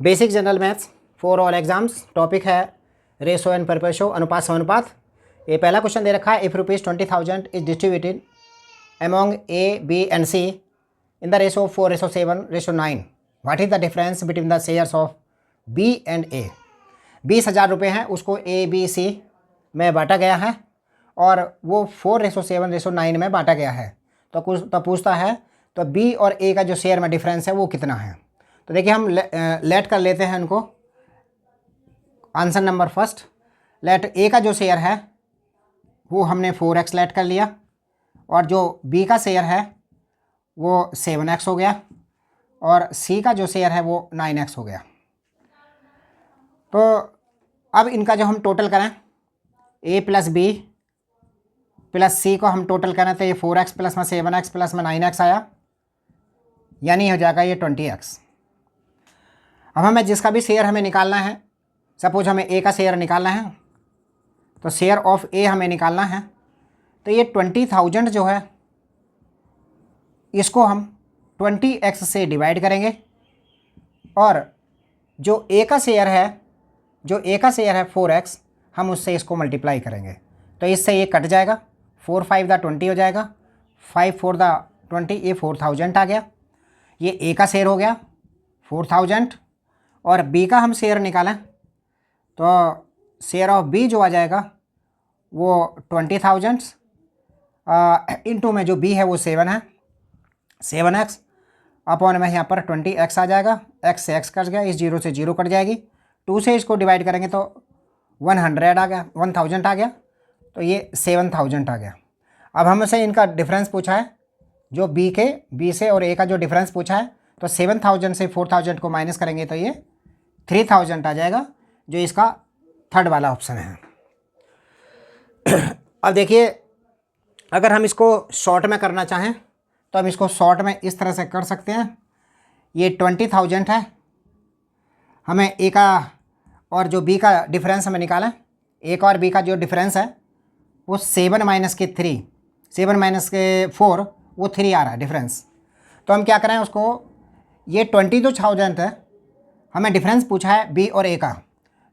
Basic general maths for all exams. Topic है ratio and proportion, अनुपात समानुपात। ये पहला क्वेश्चन दे रखा है, if ₹20,000 is distributed among A B and C in the ratio 4:7:9, what is the difference between the shares of B and A. 20,000 रुपये हैं, उसको ए बी सी में बांटा गया है और वो 4:7:9 में बांटा गया है। तो पूछता है तो बी और ए का जो शेयर में डिफरेंस है वो कितना है। तो देखिए हम लेट कर लेते हैं उनको। आंसर नंबर फर्स्ट, लेट ए का जो शेयर है वो हमने 4x लेट कर लिया और जो बी का शेयर है वो 7x हो गया और सी का जो शेयर है वो 9x हो गया। तो अब इनका जो हम टोटल करें, ए प्लस बी प्लस सी को हम टोटल करें तो ये 4x प्लस में 7x प्लस में 9x आया, यानी हो जाएगा ये 20x। अब हमें जिसका भी शेयर हमें निकालना है, सपोज हमें ए का शेयर निकालना है तो शेयर ऑफ ए हमें निकालना है, तो ये 20,000 जो है इसको हम 20x से डिवाइड करेंगे और जो ए का शेयर है 4x, हम उससे इसको मल्टीप्लाई करेंगे तो इससे ये कट जाएगा, 4 5 दा 20 हो जाएगा, 5 4 दा 20, ये 4,000 आ गया। ये ए का शेयर हो गया 4,000 और बी का हम शेयर निकालें तो शेयर ऑफ बी जो आ जाएगा वो 20,000 इंटू में जो बी है वो 7 है, 7x अपॉन में यहाँ पर 20x आ जाएगा, x से x कट गया, इस 0 से 0 कट जाएगी, 2 से इसको डिवाइड करेंगे तो 100 आ गया, 1000 आ गया, तो ये 7,000 आ गया। अब हमसे इनका डिफरेंस पूछा है, जो बी से और ए का जो डिफरेंस पूछा है, तो 7,000 से 4,000 को माइनस करेंगे तो ये 3,000 आ जाएगा, जो इसका थर्ड वाला ऑप्शन है। अब देखिए अगर हम इसको शॉर्ट में करना चाहें तो हम इसको शॉर्ट में इस तरह से कर सकते हैं। ये 20,000 है, हमें ए का और जो बी का डिफरेंस हमें निकाला, ए का और बी का जो डिफरेंस है वो 7 माइनस के 4 वो 3 आ रहा है डिफरेंस। तो हम क्या करें उसको, ये 20,000 है, हमें डिफरेंस पूछा है बी और ए का,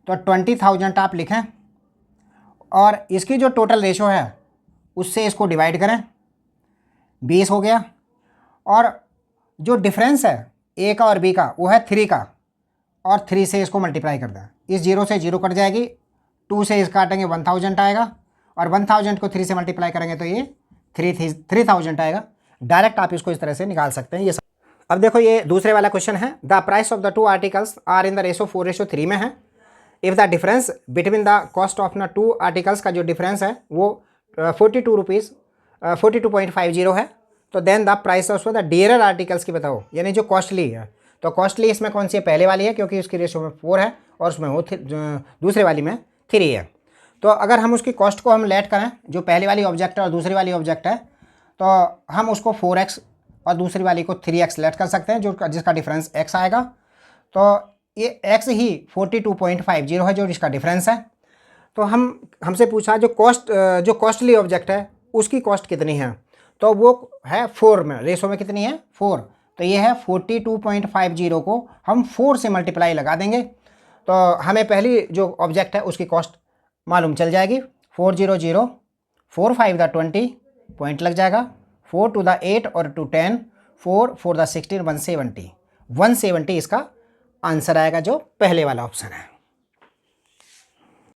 तो 20,000 आप लिखें और इसकी जो टोटल रेशो है उससे इसको डिवाइड करें, 20 हो गया, और जो डिफरेंस है ए का और बी का वो है 3 का, और 3 से इसको मल्टीप्लाई कर दें, इस 0 से 0 कट जाएगी, 2 से इसका काटेंगे 1000 आएगा, और 1000 को 3 से मल्टीप्लाई करेंगे तो ये 3,000 आएगा। डायरेक्ट आप इसको इस तरह से निकाल सकते हैं। ये अब देखो ये दूसरे वाला क्वेश्चन है, the price of the 2 articles are in the ratio 4:3 में है। If the difference between the cost of the 2 articles का जो डिफरेंस है वो 42.50 है, तो then the price of the dearer articles की बताओ, यानी जो कॉस्टली है। तो कॉस्टली इसमें कौन सी है, पहले वाली है क्योंकि उसकी रेशो में 4 है और उसमें वो दूसरे वाली में 3 है। तो अगर हम उसकी कॉस्ट को हम लेट करें, जो पहली वाली ऑब्जेक्ट है और दूसरी वाली ऑब्जेक्ट है, तो हम उसको 4x और दूसरी वाली को 3x लेट कर सकते हैं, जो जिसका डिफरेंस x आएगा। तो ये x ही 42.50 है जो इसका डिफरेंस है। तो हमसे पूछा जो कॉस्टली ऑब्जेक्ट है उसकी कॉस्ट कितनी है, तो वो है 4 में, रेशो में कितनी है 4, तो ये है 42.50 को हम 4 से मल्टीप्लाई लगा देंगे तो हमें पहली जो ऑब्जेक्ट है उसकी कॉस्ट मालूम चल जाएगी। 400, 4 5 दा 20 पॉइंट लग जाएगा, 4 to the 8 और 2 10, 4 4 the 16, 170 इसका आंसर आएगा, जो पहले वाला ऑप्शन है।